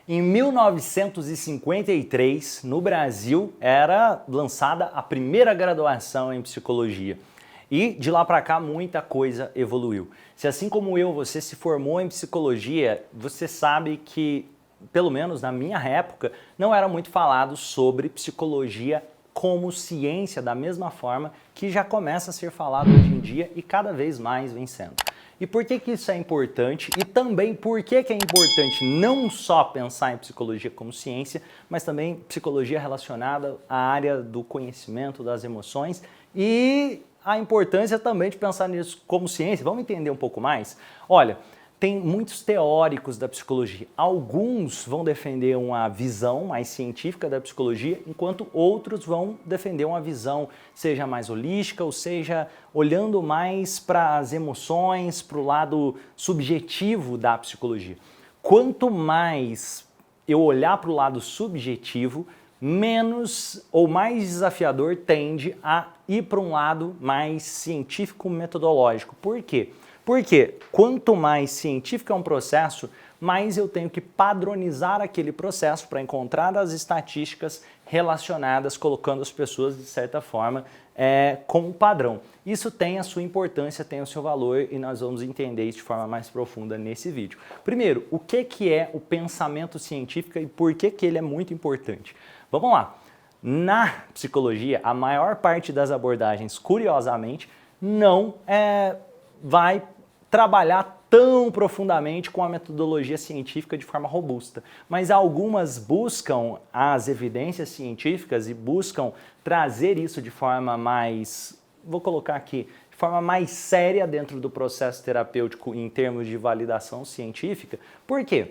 Em 1953, no Brasil, era lançada a primeira graduação em psicologia. E de lá para cá muita coisa evoluiu. Se assim como eu, você se formou em psicologia, você sabe que, pelo menos na minha época, não era muito falado sobre psicologia como ciência, da mesma forma que já começa a ser falado hoje em dia e cada vez mais vem sendo. E por que isso é importante? E também por que é importante não só pensar em psicologia como ciência, mas também psicologia relacionada à área do conhecimento, das emoções e a importância também de pensar nisso como ciência. Vamos entender um pouco mais? Olha, tem muitos teóricos da psicologia. Alguns vão defender uma visão mais científica da psicologia, enquanto outros vão defender uma visão, seja mais holística, ou seja, olhando mais para as emoções, para o lado subjetivo da psicologia. Quanto mais eu olhar para o lado subjetivo, menos ou mais desafiador tende a ir para um lado mais científico-metodológico. Por quê? Porque quanto mais científico é um processo, mais eu tenho que padronizar aquele processo para encontrar as estatísticas relacionadas, colocando as pessoas, de certa forma, como padrão. Isso tem a sua importância, tem o seu valor e nós vamos entender isso de forma mais profunda nesse vídeo. Primeiro, o que é o pensamento científico e por que ele é muito importante? Vamos lá. Na psicologia, a maior parte das abordagens, curiosamente, não vai trabalhar tão profundamente com a metodologia científica de forma robusta, mas algumas buscam as evidências científicas e buscam trazer isso de forma mais, vou colocar aqui, de forma mais séria dentro do processo terapêutico em termos de validação científica. Por quê?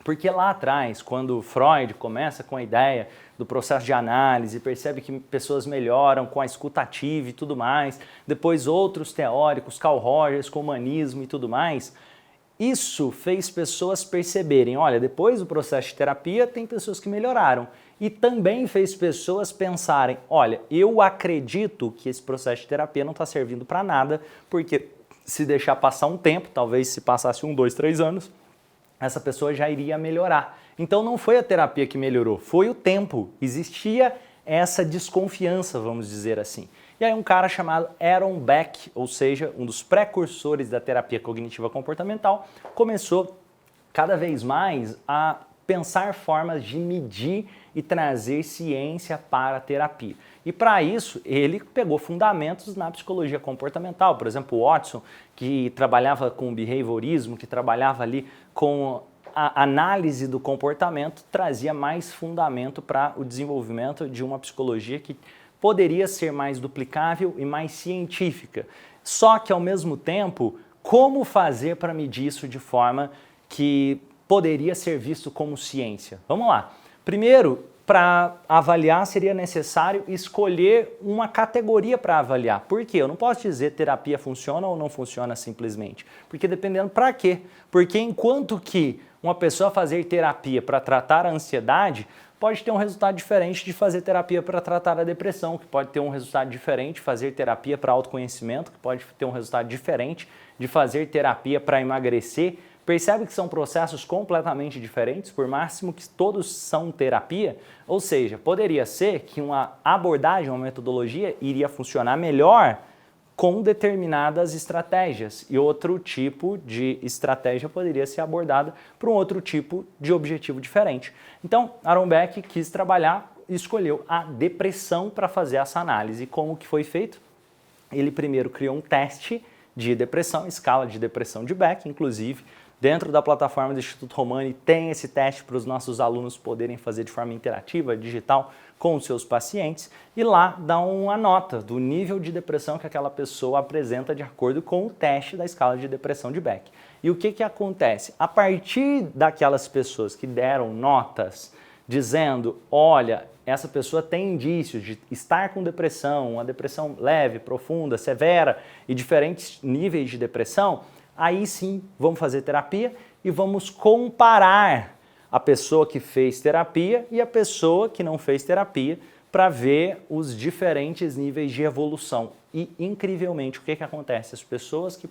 Porque lá atrás, quando Freud começa com a ideia do processo de análise, percebe que pessoas melhoram com a escuta ativa e tudo mais, depois outros teóricos, Carl Rogers com o humanismo e tudo mais, isso fez pessoas perceberem, olha, depois do processo de terapia tem pessoas que melhoraram. E também fez pessoas pensarem, olha, eu acredito que esse processo de terapia não está servindo para nada, porque se deixar passar um tempo, talvez se passasse 1, 2, 3 anos, essa pessoa já iria melhorar. Então não foi a terapia que melhorou, foi o tempo. Existia essa desconfiança, vamos dizer assim. E aí um cara chamado Aaron Beck, ou seja, um dos precursores da terapia cognitiva comportamental, começou cada vez mais a pensar formas de medir e trazer ciência para a terapia. E para isso, ele pegou fundamentos na psicologia comportamental. Por exemplo, Watson, que trabalhava com behaviorismo, que trabalhava ali com a análise do comportamento, trazia mais fundamento para o desenvolvimento de uma psicologia que poderia ser mais duplicável e mais científica. Só que, ao mesmo tempo, como fazer para medir isso de forma que poderia ser visto como ciência? Vamos lá. Primeiro, para avaliar, seria necessário escolher uma categoria para avaliar. Por quê? Eu não posso dizer terapia funciona ou não funciona simplesmente. Porque dependendo para quê? Porque enquanto que uma pessoa fazer terapia para tratar a ansiedade, pode ter um resultado diferente de fazer terapia para tratar a depressão, que pode ter um resultado diferente de fazer terapia para autoconhecimento, que pode ter um resultado diferente de fazer terapia para emagrecer. Percebe que são processos completamente diferentes, por máximo que todos são terapia? Ou seja, poderia ser que uma abordagem, uma metodologia iria funcionar melhor com determinadas estratégias e outro tipo de estratégia poderia ser abordada por um outro tipo de objetivo diferente. Então, Aaron Beck quis trabalhar e escolheu a depressão para fazer essa análise. E como que foi feito? Ele primeiro criou um teste de depressão, escala de depressão de Beck, inclusive. Dentro da plataforma do Instituto Romani tem esse teste para os nossos alunos poderem fazer de forma interativa, digital, com os seus pacientes e lá dá uma nota do nível de depressão que aquela pessoa apresenta de acordo com o teste da escala de depressão de Beck. E o que acontece? A partir daquelas pessoas que deram notas dizendo, olha, essa pessoa tem indícios de estar com depressão, uma depressão leve, profunda, severa e diferentes níveis de depressão, aí sim vamos fazer terapia e vamos comparar a pessoa que fez terapia e a pessoa que não fez terapia para ver os diferentes níveis de evolução. E, incrivelmente, o que acontece? As pessoas que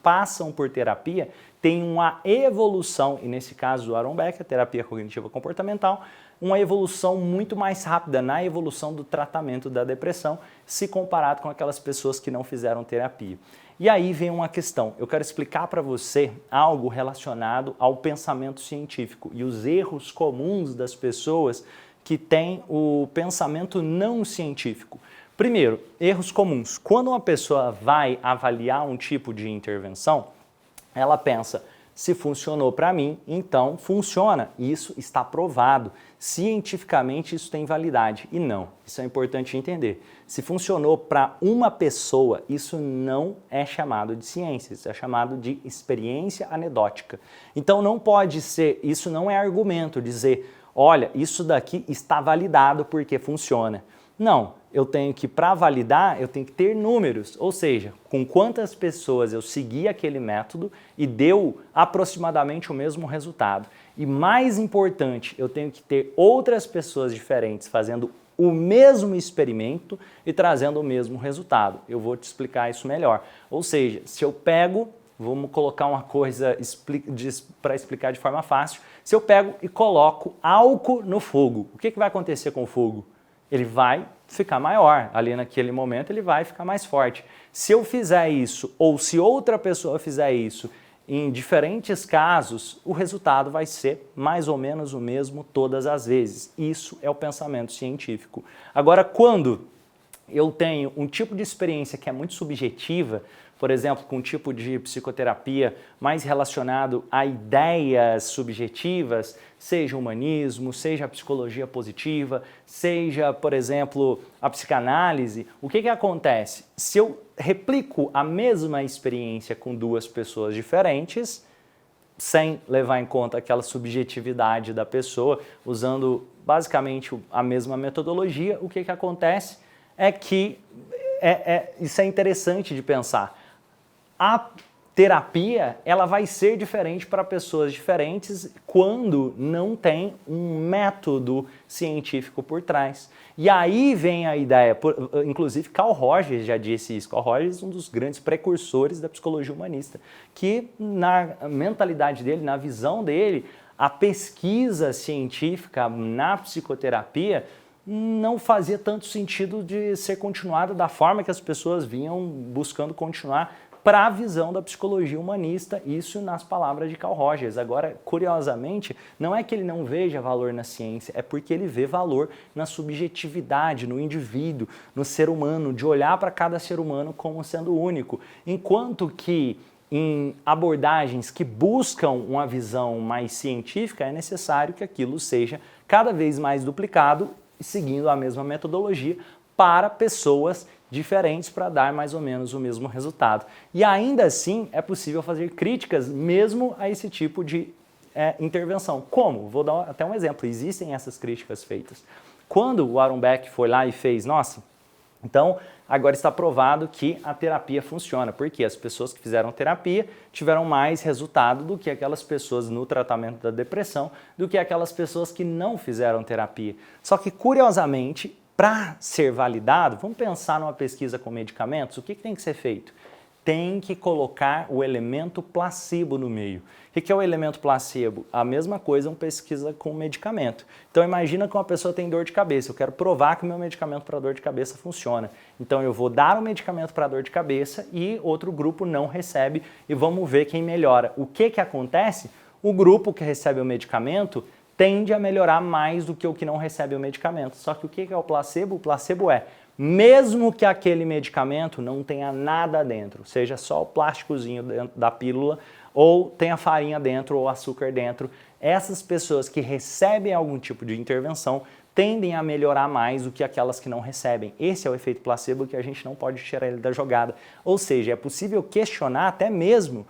passam por terapia têm uma evolução, e nesse caso do Aaron Beck, a terapia cognitiva comportamental, uma evolução muito mais rápida na evolução do tratamento da depressão, se comparado com aquelas pessoas que não fizeram terapia. E aí vem uma questão, eu quero explicar para você algo relacionado ao pensamento científico e os erros comuns das pessoas que têm o pensamento não científico. Primeiro, erros comuns. Quando uma pessoa vai avaliar um tipo de intervenção, ela pensa, se funcionou para mim, então funciona. Isso está provado. Cientificamente isso tem validade. E não, isso é importante entender. Se funcionou para uma pessoa, isso não é chamado de ciência, isso é chamado de experiência anedótica. Então não pode ser, isso não é argumento, dizer, olha, isso daqui está validado porque funciona. Não, eu tenho que, para validar, eu tenho que ter números, ou seja, com quantas pessoas eu segui aquele método e deu aproximadamente o mesmo resultado. E mais importante, eu tenho que ter outras pessoas diferentes fazendo o mesmo experimento e trazendo o mesmo resultado. Eu vou te explicar isso melhor. Ou seja, se eu pego, vamos colocar uma coisa para explicar de forma fácil, se eu pego e coloco álcool no fogo, o que vai acontecer com o fogo? Ele vai ficar maior, ali naquele momento ele vai ficar mais forte. Se eu fizer isso, ou se outra pessoa fizer isso, em diferentes casos, o resultado vai ser mais ou menos o mesmo todas as vezes. Isso é o pensamento científico. Agora, quando eu tenho um tipo de experiência que é muito subjetiva, por exemplo, com um tipo de psicoterapia mais relacionado a ideias subjetivas, seja o humanismo, seja a psicologia positiva, seja, por exemplo, a psicanálise, o que acontece? Se eu replico a mesma experiência com duas pessoas diferentes, sem levar em conta aquela subjetividade da pessoa, usando basicamente a mesma metodologia, o que acontece é que isso é interessante de pensar. A terapia, ela vai ser diferente para pessoas diferentes quando não tem um método científico por trás. E aí vem a ideia, inclusive Carl Rogers já disse isso, Carl Rogers é um dos grandes precursores da psicologia humanista, que na mentalidade dele, na visão dele, a pesquisa científica na psicoterapia não fazia tanto sentido de ser continuada da forma que as pessoas vinham buscando continuar para a visão da psicologia humanista, isso nas palavras de Carl Rogers. Agora, curiosamente, não é que ele não veja valor na ciência, é porque ele vê valor na subjetividade, no indivíduo, no ser humano, de olhar para cada ser humano como sendo único. Enquanto que em abordagens que buscam uma visão mais científica, é necessário que aquilo seja cada vez mais duplicado, seguindo a mesma metodologia, para pessoas diferentes para dar mais ou menos o mesmo resultado. E ainda assim é possível fazer críticas mesmo a esse tipo de intervenção. Como? Vou dar até um exemplo. Existem essas críticas feitas. Quando o Aaron Beck foi lá e fez, nossa, então agora está provado que a terapia funciona, porque as pessoas que fizeram terapia tiveram mais resultado do que aquelas pessoas no tratamento da depressão, do que aquelas pessoas que não fizeram terapia. Só que, curiosamente, para ser validado, vamos pensar numa pesquisa com medicamentos, o que tem que ser feito? Tem que colocar o elemento placebo no meio. O que é o elemento placebo? A mesma coisa uma pesquisa com medicamento. Então imagina que uma pessoa tem dor de cabeça, eu quero provar que o meu medicamento para dor de cabeça funciona. Então eu vou dar um medicamento para dor de cabeça e outro grupo não recebe e vamos ver quem melhora. O que acontece? O grupo que recebe o medicamento tende a melhorar mais do que o que não recebe o medicamento. Só que o que é o placebo? O placebo é, mesmo que aquele medicamento não tenha nada dentro, seja só o plásticozinho dentro da pílula, ou tenha farinha dentro ou açúcar dentro, essas pessoas que recebem algum tipo de intervenção tendem a melhorar mais do que aquelas que não recebem. Esse é o efeito placebo que a gente não pode tirar ele da jogada. Ou seja, é possível questionar até mesmo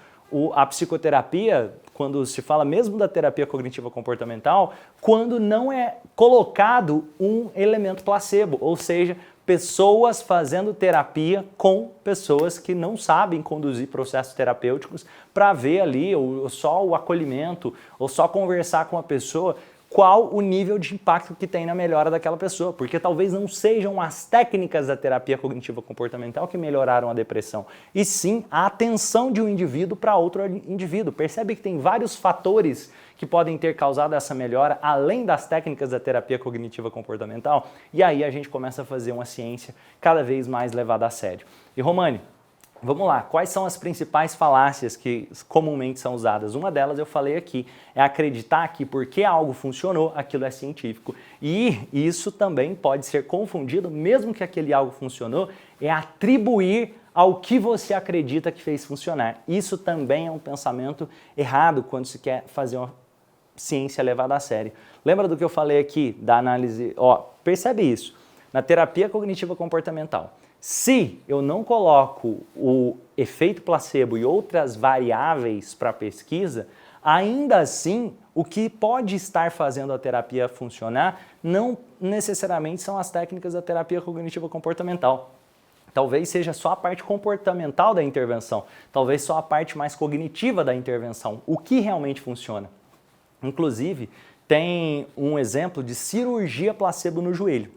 a psicoterapia, quando se fala mesmo da terapia cognitiva comportamental, quando não é colocado um elemento placebo, ou seja, pessoas fazendo terapia com pessoas que não sabem conduzir processos terapêuticos para ver ali ou só o acolhimento ou só conversar com a pessoa. qual o nível de impacto que tem na melhora daquela pessoa, porque talvez não sejam as técnicas da terapia cognitiva comportamental que melhoraram a depressão, e sim a atenção de um indivíduo para outro indivíduo. Percebe que tem vários fatores que podem ter causado essa melhora, além das técnicas da terapia cognitiva comportamental, e aí a gente começa a fazer uma ciência cada vez mais levada a sério. E Romani, vamos lá, quais são as principais falácias que comumente são usadas? Uma delas eu falei aqui, é acreditar que porque algo funcionou, aquilo é científico. E isso também pode ser confundido, mesmo que aquele algo funcionou, é atribuir ao que você acredita que fez funcionar. Isso também é um pensamento errado quando se quer fazer uma ciência levada a sério. Lembra do que eu falei aqui da análise? Percebe isso. Na terapia cognitiva comportamental, se eu não coloco o efeito placebo e outras variáveis para a pesquisa, ainda assim, o que pode estar fazendo a terapia funcionar não necessariamente são as técnicas da terapia cognitiva comportamental. Talvez seja só a parte comportamental da intervenção, talvez só a parte mais cognitiva da intervenção, o que realmente funciona. Inclusive, tem um exemplo de cirurgia placebo no joelho.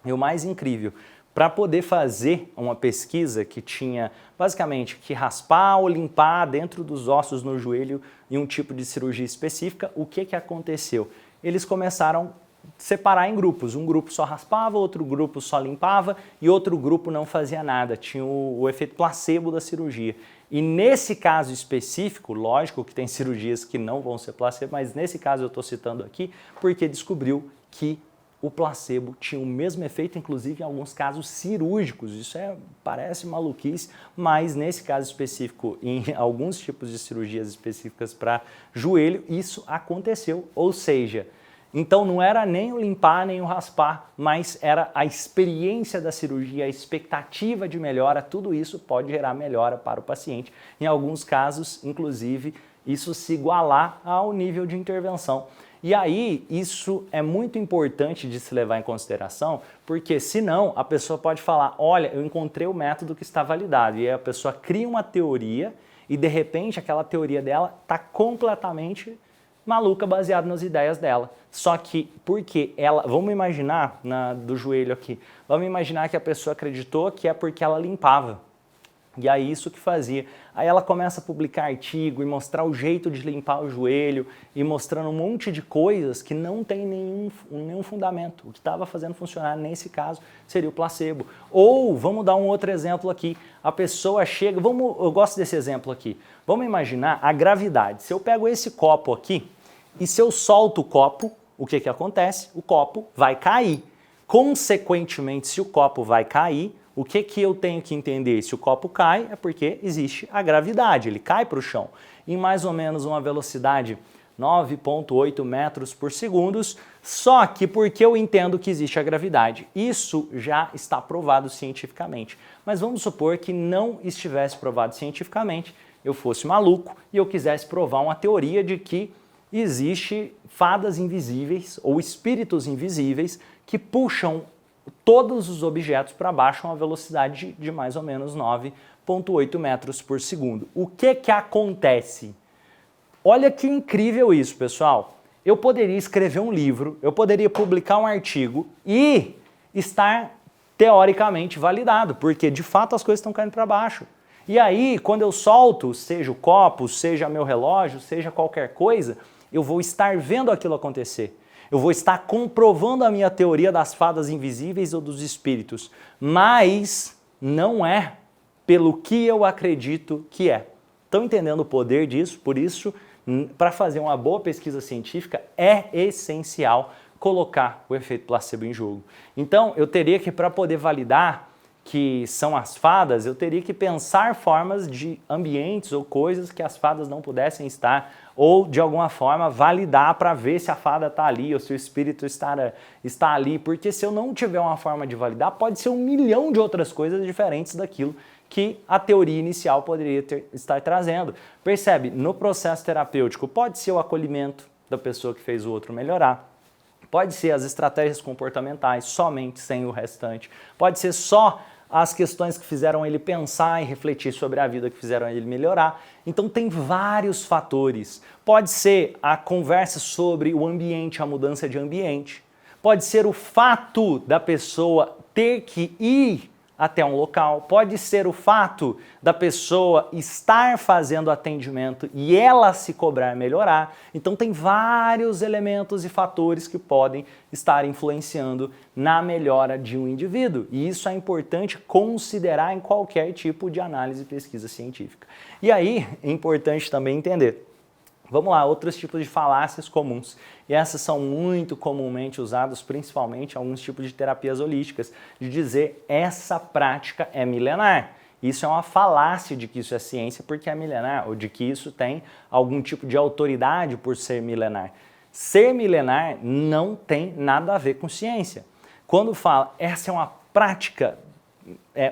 E o mais incrível, para poder fazer uma pesquisa que tinha basicamente que raspar ou limpar dentro dos ossos no joelho em um tipo de cirurgia específica, o que aconteceu? Eles começaram a separar em grupos. Um grupo só raspava, outro grupo só limpava e outro grupo não fazia nada. Tinha o efeito placebo da cirurgia. E nesse caso específico, lógico que tem cirurgias que não vão ser placebo, mas nesse caso eu estou citando aqui porque descobriu que o placebo tinha o mesmo efeito, inclusive em alguns casos cirúrgicos. Isso parece maluquice, mas nesse caso específico, em alguns tipos de cirurgias específicas para joelho, isso aconteceu. Ou seja, então não era nem o limpar, nem o raspar, mas era a experiência da cirurgia, a expectativa de melhora, tudo isso pode gerar melhora para o paciente. Em alguns casos, inclusive, isso se igualar ao nível de intervenção. E aí, isso é muito importante de se levar em consideração, porque senão a pessoa pode falar, olha, eu encontrei o método que está validado, e aí a pessoa cria uma teoria e de repente aquela teoria dela está completamente maluca, baseada nas ideias dela. Só que, porque ela, vamos imaginar, do joelho aqui, vamos imaginar que a pessoa acreditou que é porque ela limpava. E aí isso que fazia. Aí ela começa a publicar artigo e mostrar o jeito de limpar o joelho e mostrando um monte de coisas que não tem nenhum fundamento. O que estava fazendo funcionar nesse caso seria o placebo. Ou, vamos dar um outro exemplo aqui, a pessoa chega, eu gosto desse exemplo aqui, vamos imaginar a gravidade. Se eu pego esse copo aqui e se eu solto o copo, o que acontece? O copo vai cair. Consequentemente, se o copo vai cair, o que eu tenho que entender? Se o copo cai, é porque existe a gravidade, ele cai para o chão. Em mais ou menos uma velocidade 9,8 metros por segundo, só que porque eu entendo que existe a gravidade. Isso já está provado cientificamente. Mas vamos supor que não estivesse provado cientificamente, eu fosse maluco e eu quisesse provar uma teoria de que existe fadas invisíveis ou espíritos invisíveis que puxam todos os objetos para baixo a uma velocidade de mais ou menos 9,8 metros por segundo. O que acontece? Olha que incrível isso, pessoal. Eu poderia escrever um livro, eu poderia publicar um artigo e estar teoricamente validado, porque de fato as coisas estão caindo para baixo. E aí, quando eu solto, seja o copo, seja meu relógio, seja qualquer coisa, eu vou estar vendo aquilo acontecer. Eu vou estar comprovando a minha teoria das fadas invisíveis ou dos espíritos, mas não é pelo que eu acredito que é. Estão entendendo o poder disso? Por isso, para fazer uma boa pesquisa científica, é essencial colocar o efeito placebo em jogo. Então, eu teria que, para poder validar que são as fadas, eu teria que pensar formas de ambientes ou coisas que as fadas não pudessem estar, ou de alguma forma validar para ver se a fada está ali ou se o espírito está ali, porque se eu não tiver uma forma de validar, pode ser 1 milhão de outras coisas diferentes daquilo que a teoria inicial poderia estar trazendo. Percebe? No processo terapêutico pode ser o acolhimento da pessoa que fez o outro melhorar, pode ser as estratégias comportamentais, somente sem o restante, pode ser só as questões que fizeram ele pensar e refletir sobre a vida, que fizeram ele melhorar. Então tem vários fatores. Pode ser a conversa sobre o ambiente, a mudança de ambiente. Pode ser o fato da pessoa ter que ir até um local, pode ser o fato da pessoa estar fazendo atendimento e ela se cobrar melhorar. Então tem vários elementos e fatores que podem estar influenciando na melhora de um indivíduo. E isso é importante considerar em qualquer tipo de análise e pesquisa científica. E aí é importante também entender. Vamos lá, outros tipos de falácias comuns. E essas são muito comumente usadas, principalmente em alguns tipos de terapias holísticas, de dizer essa prática é milenar. Isso é uma falácia de que isso é ciência porque é milenar, ou de que isso tem algum tipo de autoridade por ser milenar. Ser milenar não tem nada a ver com ciência. Quando fala essa é uma prática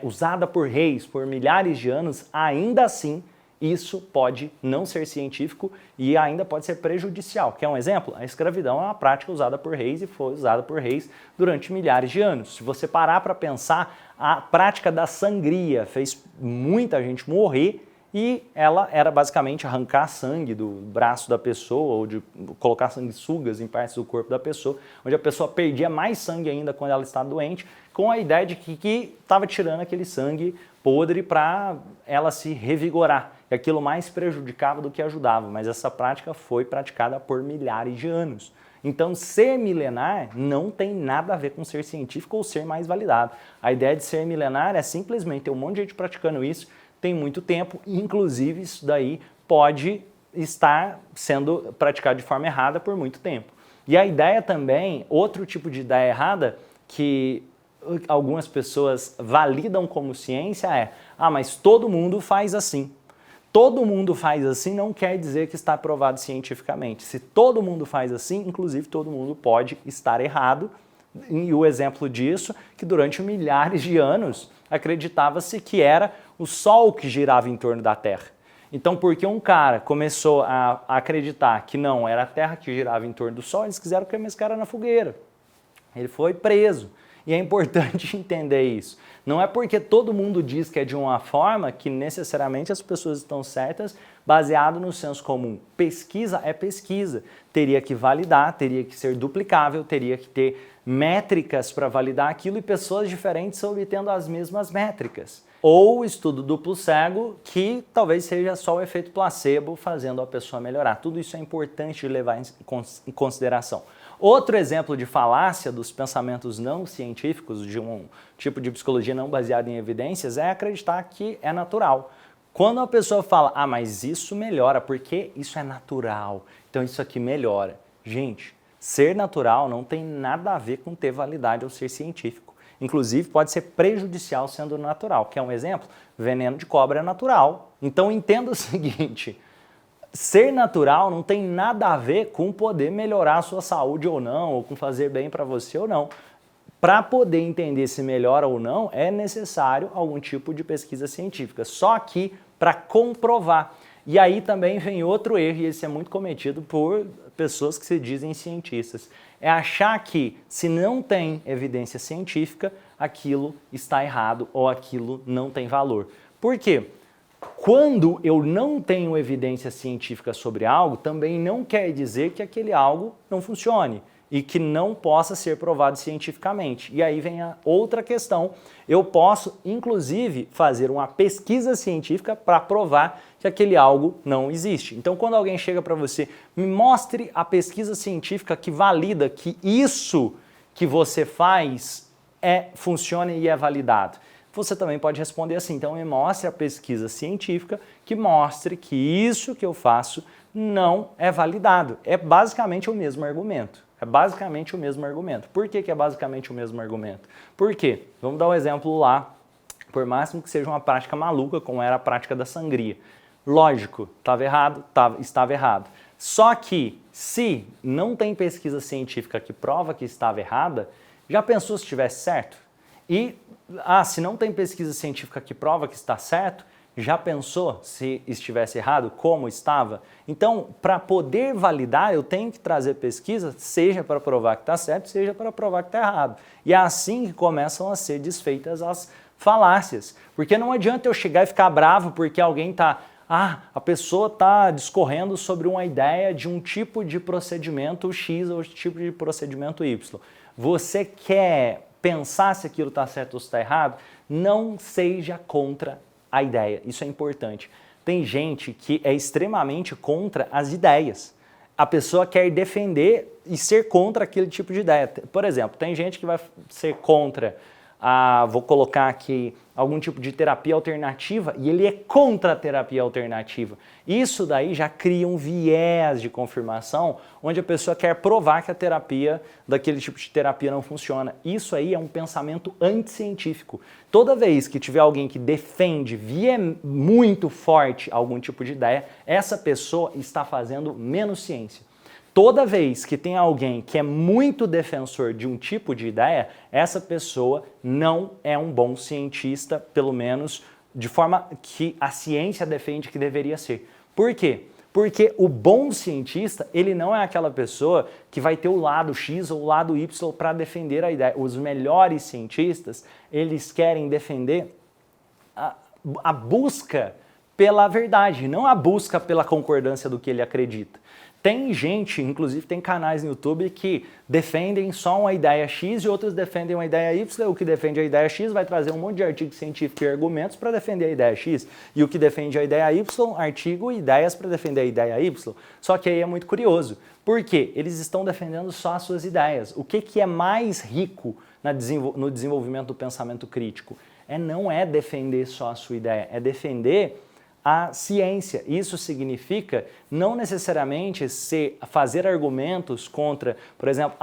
usada por reis por milhares de anos, ainda assim, isso pode não ser científico e ainda pode ser prejudicial. Quer um exemplo? A escravidão é uma prática usada por reis e foi usada por reis durante milhares de anos. Se você parar para pensar, a prática da sangria fez muita gente morrer e ela era basicamente arrancar sangue do braço da pessoa ou de colocar sanguessugas em partes do corpo da pessoa, onde a pessoa perdia mais sangue ainda quando ela está doente, com a ideia de que estava tirando aquele sangue podre para ela se revigorar. E aquilo mais prejudicava do que ajudava, mas essa prática foi praticada por milhares de anos. Então, ser milenar não tem nada a ver com ser científico ou ser mais validado. A ideia de ser milenar é simplesmente ter um monte de gente praticando isso, tem muito tempo, e inclusive isso daí pode estar sendo praticado de forma errada por muito tempo. E a ideia também, outro tipo de ideia errada, que algumas pessoas validam como ciência é, mas todo mundo faz assim. Todo mundo faz assim não quer dizer que está provado cientificamente. Se todo mundo faz assim, inclusive todo mundo pode estar errado. E o exemplo disso, que durante milhares de anos acreditava-se que era o Sol que girava em torno da Terra. Então, porque um cara começou a acreditar que não, era a Terra que girava em torno do Sol, eles quiseram queimar esse cara na fogueira. Ele foi preso. E é importante entender isso. Não é porque todo mundo diz que é de uma forma que necessariamente as pessoas estão certas, baseado no senso comum. Pesquisa é pesquisa. Teria que validar, teria que ser duplicável, teria que ter métricas para validar aquilo e pessoas diferentes obtendo as mesmas métricas. Ou estudo duplo cego, que talvez seja só o efeito placebo fazendo a pessoa melhorar. Tudo isso é importante levar em consideração. Outro exemplo de falácia dos pensamentos não científicos, de um tipo de psicologia não baseada em evidências, é acreditar que é natural. Quando a pessoa fala, mas isso melhora, porque isso é natural, então isso aqui melhora. Gente, ser natural não tem nada a ver com ter validade ou ser científico. Inclusive, pode ser prejudicial sendo natural. Quer um exemplo? Veneno de cobra é natural. Então, entenda o seguinte, ser natural não tem nada a ver com poder melhorar a sua saúde ou não, ou com fazer bem para você ou não. Para poder entender se melhora ou não, é necessário algum tipo de pesquisa científica. Só que para comprovar. E aí também vem outro erro, e esse é muito cometido por pessoas que se dizem cientistas. É achar que se não tem evidência científica, aquilo está errado ou aquilo não tem valor. Por quê? Quando eu não tenho evidência científica sobre algo, também não quer dizer que aquele algo não funcione e que não possa ser provado cientificamente. E aí vem a outra questão. Eu posso, inclusive, fazer uma pesquisa científica para provar que aquele algo não existe. Então, quando alguém chega para você, me mostre a pesquisa científica que valida que isso que você faz funciona e é validado. Você também pode responder assim, então me mostre a pesquisa científica que mostre que isso que eu faço não é validado. É basicamente o mesmo argumento. Por que é basicamente o mesmo argumento? Por quê? Vamos dar um exemplo lá, por máximo que seja uma prática maluca, como era a prática da sangria. Lógico, estava errado. Só que, se não tem pesquisa científica que prova que estava errada, já pensou se estivesse certo? E, se não tem pesquisa científica que prova que está certo, já pensou se estivesse errado, como estava? Então, para poder validar, eu tenho que trazer pesquisa, seja para provar que está certo, seja para provar que está errado. E é assim que começam a ser desfeitas as falácias. Porque não adianta eu chegar e ficar bravo porque alguém tá... a pessoa está discorrendo sobre uma ideia de um tipo de procedimento X ou tipo de procedimento Y. Você quer pensar se aquilo está certo ou se está errado? Não seja contra a ideia. Isso é importante. Tem gente que é extremamente contra as ideias. A pessoa quer defender e ser contra aquele tipo de ideia. Por exemplo, tem gente que vai ser contra vou colocar aqui, algum tipo de terapia alternativa e ele é contra a terapia alternativa. Isso daí já cria um viés de confirmação onde a pessoa quer provar que a terapia, daquele tipo de terapia não funciona. Isso aí é um pensamento anticientífico. Toda vez que tiver alguém que defende muito forte algum tipo de ideia, essa pessoa está fazendo menos ciência. Toda vez que tem alguém que é muito defensor de um tipo de ideia, essa pessoa não é um bom cientista, pelo menos de forma que a ciência defende que deveria ser. Por quê? Porque o bom cientista, ele não é aquela pessoa que vai ter o lado X ou o lado Y para defender a ideia. Os melhores cientistas, eles querem defender a busca pela verdade, não a busca pela concordância do que ele acredita. Tem gente, inclusive tem canais no YouTube que defendem só uma ideia X e outros defendem uma ideia Y. O que defende a ideia X vai trazer um monte de artigo científico e argumentos para defender a ideia X. E o que defende a ideia Y, artigo e ideias para defender a ideia Y. Só que aí é muito curioso. Por quê? Eles estão defendendo só as suas ideias. O que é mais rico no desenvolvimento do pensamento crítico? Não é defender só a sua ideia, é defender a ciência. Isso significa não necessariamente fazer argumentos contra, por exemplo,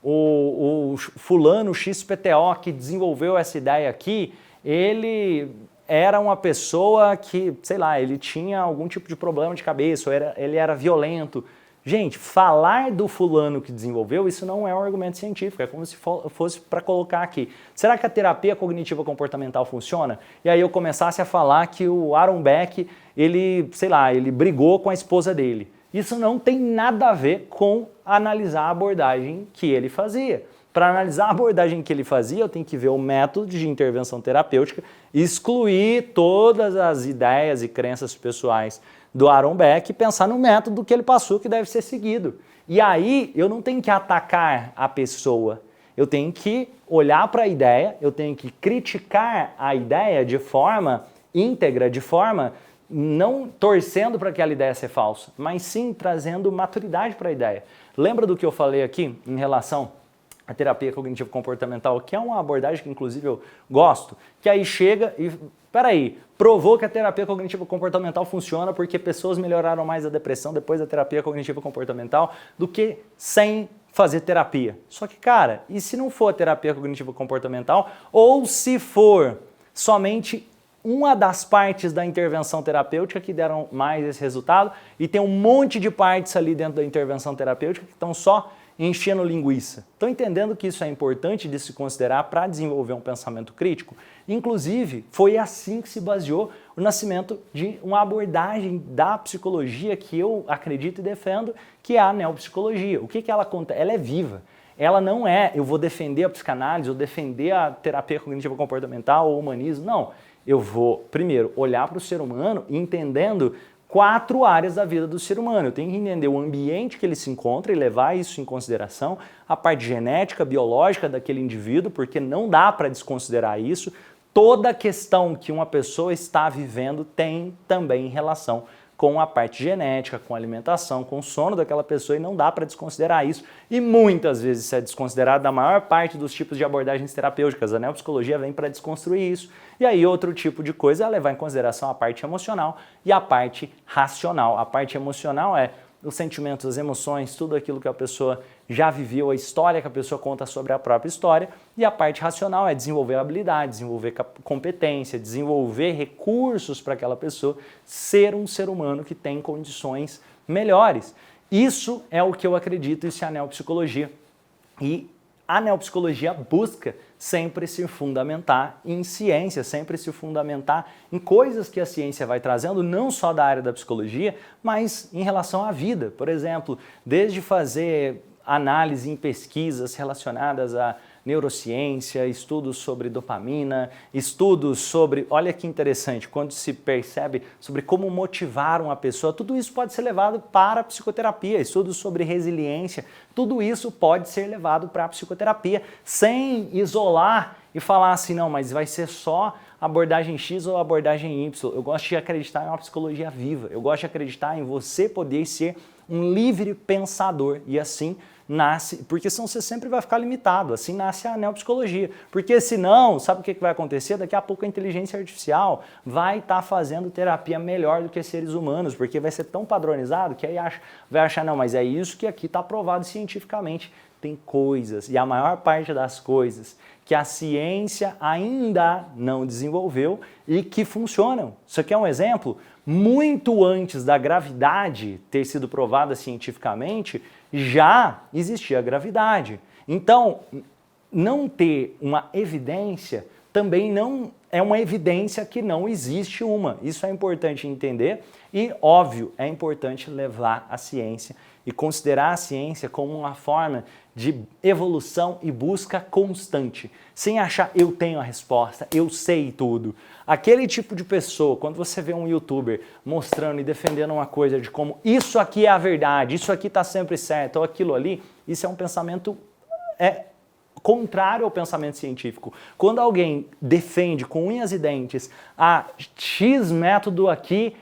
o fulano XPTO que desenvolveu essa ideia aqui, ele era uma pessoa que, sei lá, ele tinha algum tipo de problema de cabeça, ou ele era violento. Gente, falar do fulano que desenvolveu, isso não é um argumento científico, é como se fosse para colocar aqui. Será que a terapia cognitiva comportamental funciona? E aí eu começasse a falar que o Aaron Beck, ele brigou com a esposa dele. Isso não tem nada a ver com analisar a abordagem que ele fazia. Para analisar a abordagem que ele fazia, eu tenho que ver o método de intervenção terapêutica, excluir todas as ideias e crenças pessoais do Aaron Beck e pensar no método que ele passou que deve ser seguido. E aí eu não tenho que atacar a pessoa, eu tenho que olhar para a ideia, eu tenho que criticar a ideia de forma íntegra, de forma não torcendo para aquela ideia ser falsa, mas sim trazendo maturidade para a ideia. Lembra do que eu falei aqui em relação à terapia cognitivo comportamental, que é uma abordagem que inclusive eu gosto, que aí chega e, peraí, provou que a terapia cognitivo comportamental funciona porque pessoas melhoraram mais a depressão depois da terapia cognitivo comportamental do que sem fazer terapia. Só que, cara, e se não for a terapia cognitivo comportamental, ou se for somente uma das partes da intervenção terapêutica que deram mais esse resultado e tem um monte de partes ali dentro da intervenção terapêutica que estão só enchendo linguiça. Estão entendendo que isso é importante de se considerar para desenvolver um pensamento crítico? Inclusive, foi assim que se baseou o nascimento de uma abordagem da psicologia que eu acredito e defendo, que é a neopsicologia. O que ela conta? Ela é viva. Ela não é, eu vou defender a psicanálise, ou defender a terapia cognitiva comportamental ou o humanismo. Não. Eu vou, primeiro, olhar para o ser humano entendendo 4 áreas da vida do ser humano. Eu tenho que entender o ambiente que ele se encontra e levar isso em consideração, a parte genética, biológica daquele indivíduo, porque não dá para desconsiderar isso. Toda a questão que uma pessoa está vivendo tem também relação com a parte genética, com a alimentação, com o sono daquela pessoa e não dá para desconsiderar isso. E muitas vezes isso é desconsiderado na maior parte dos tipos de abordagens terapêuticas. A neopsicologia vem para desconstruir isso. E aí outro tipo de coisa é levar em consideração a parte emocional e a parte racional. A parte emocional é os sentimentos, as emoções, tudo aquilo que a pessoa já viveu, a história que a pessoa conta sobre a própria história. E a parte racional é desenvolver habilidade, desenvolver competência, desenvolver recursos para aquela pessoa ser um ser humano que tem condições melhores. Isso é o que eu acredito, isso é a neopsicologia. E a neopsicologia busca sempre se fundamentar em ciência, sempre se fundamentar em coisas que a ciência vai trazendo, não só da área da psicologia, mas em relação à vida. Por exemplo, desde fazer análise em pesquisas relacionadas a neurociência, estudos sobre dopamina, estudos sobre, olha que interessante, quando se percebe sobre como motivar uma pessoa, tudo isso pode ser levado para a psicoterapia, estudos sobre resiliência, tudo isso pode ser levado para a psicoterapia, sem isolar e falar assim, não, mas vai ser só abordagem X ou abordagem Y. Eu gosto de acreditar em uma psicologia viva, eu gosto de acreditar em você poder ser um livre pensador e assim nasce, porque senão você sempre vai ficar limitado, assim nasce a neopsicologia, porque senão, sabe o que vai acontecer? Daqui a pouco a inteligência artificial vai estar fazendo terapia melhor do que seres humanos, porque vai ser tão padronizado que aí vai achar, não, mas é isso que aqui está provado cientificamente. Tem coisas, e a maior parte das coisas que a ciência ainda não desenvolveu e que funcionam. Isso aqui é um exemplo, muito antes da gravidade ter sido provada cientificamente, já existia a gravidade. Então, não ter uma evidência também não é uma evidência que não existe uma. Isso é importante entender e, óbvio, é importante levar a ciência e considerar a ciência como uma forma de evolução e busca constante, sem achar eu tenho a resposta, eu sei tudo. Aquele tipo de pessoa, quando você vê um youtuber mostrando e defendendo uma coisa de como isso aqui é a verdade, isso aqui está sempre certo, ou aquilo ali, isso é um pensamento contrário ao pensamento científico. Quando alguém defende com unhas e dentes a X método aqui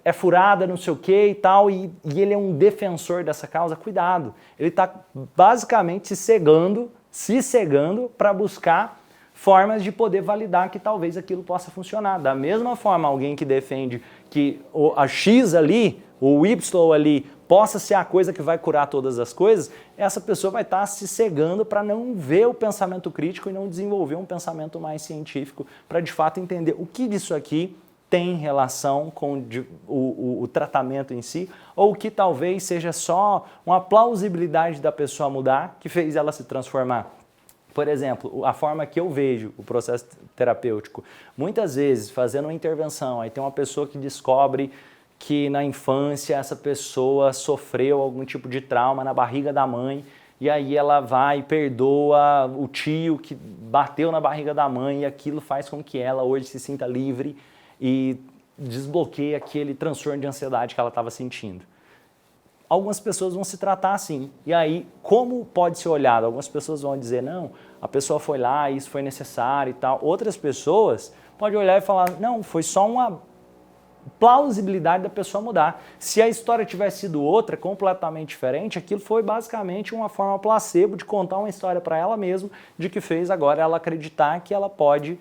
é furada, não sei o que e tal, e ele é um defensor dessa causa, cuidado. Ele está basicamente se cegando para buscar formas de poder validar que talvez aquilo possa funcionar. Da mesma forma, alguém que defende que a X ali, o Y ali, possa ser a coisa que vai curar todas as coisas, essa pessoa vai estar se cegando para não ver o pensamento crítico e não desenvolver um pensamento mais científico, para de fato entender o que disso aqui tem relação com o tratamento em si, ou que talvez seja só uma plausibilidade da pessoa mudar que fez ela se transformar. Por exemplo, a forma que eu vejo o processo terapêutico, muitas vezes fazendo uma intervenção, aí tem uma pessoa que descobre que na infância essa pessoa sofreu algum tipo de trauma na barriga da mãe, e aí ela vai e perdoa o tio que bateu na barriga da mãe, e aquilo faz com que ela hoje se sinta livre e desbloqueia aquele transtorno de ansiedade que ela estava sentindo. Algumas pessoas vão se tratar assim. E aí, como pode ser olhado? Algumas pessoas vão dizer, não, a pessoa foi lá, isso foi necessário e tal. Outras pessoas podem olhar e falar, não, foi só uma plausibilidade da pessoa mudar. Se a história tivesse sido outra, completamente diferente, aquilo foi basicamente uma forma placebo de contar uma história para ela mesma, de que fez agora ela acreditar que ela pode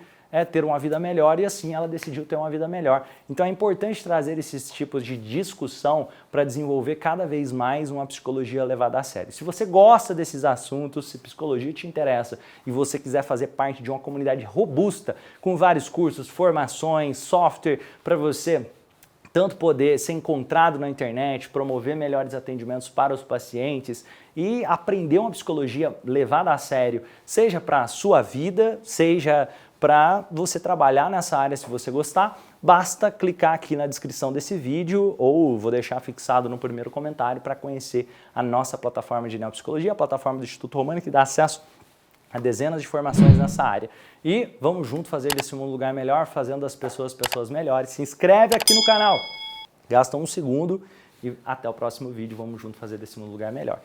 ter uma vida melhor e assim ela decidiu ter uma vida melhor. Então é importante trazer esses tipos de discussão para desenvolver cada vez mais uma psicologia levada a sério. Se você gosta desses assuntos, se psicologia te interessa e você quiser fazer parte de uma comunidade robusta, com vários cursos, formações, software, para você tanto poder ser encontrado na internet, promover melhores atendimentos para os pacientes e aprender uma psicologia levada a sério, seja para a sua vida, seja para você trabalhar nessa área se você gostar, basta clicar aqui na descrição desse vídeo ou vou deixar fixado no primeiro comentário para conhecer a nossa plataforma de neopsicologia, a plataforma do Instituto Romani, que dá acesso a dezenas de formações nessa área. E vamos junto fazer desse mundo um lugar melhor, fazendo as pessoas melhores. Se inscreve aqui no canal, gasta um segundo e até o próximo vídeo, vamos junto fazer desse mundo um lugar melhor.